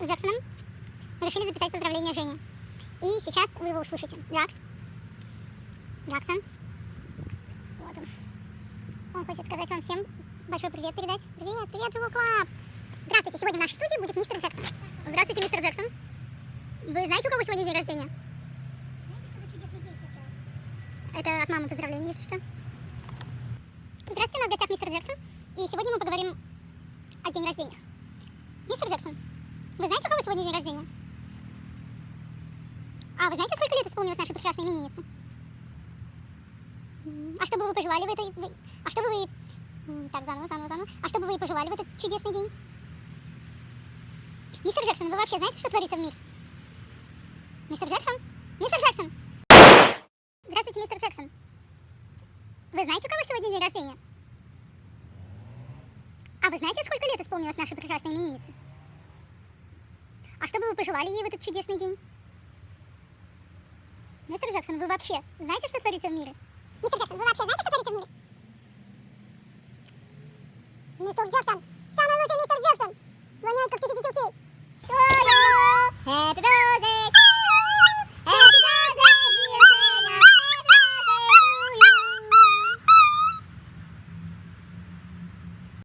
с Джексоном решили записать поздравление Жене. И сейчас вы его услышите. Джексон. Вот он. Он хочет сказать вам всем большой привет передать. Привет, привет, Живой Клаб! Здравствуйте, сегодня в нашей студии будет мистер Джексон. Здравствуйте, мистер Джексон. Вы знаете, у кого сегодня день рождения? Это от мамы поздравления, если что. Здравствуйте, у нас в гостях мистер Джексон. И сегодня мы поговорим о день рождениях. Мистер Джексон, вы знаете, у кого сегодня день рождения? А вы знаете, сколько лет исполнилось нашей прекрасной имениннице? А что бы вы пожелали в этой... А что бы вы... Так, заново. А что бы вы пожелали в этот чудесный день? Мистер Джексон, вы вообще знаете, что творится в мире? Мистер Джексон? Мистер Джексон! Здравствуйте, мистер Джексон. Вы знаете, у кого сегодня день рождения? А вы знаете, сколько лет исполнилось нашей прекрасной имениннице? А что бы вы пожелали ей в этот чудесный день? Мистер Джексон, вы вообще знаете, что творится в мире? Мистер Джексон, вы вообще знаете, что творится в мире? Мистер Джексон!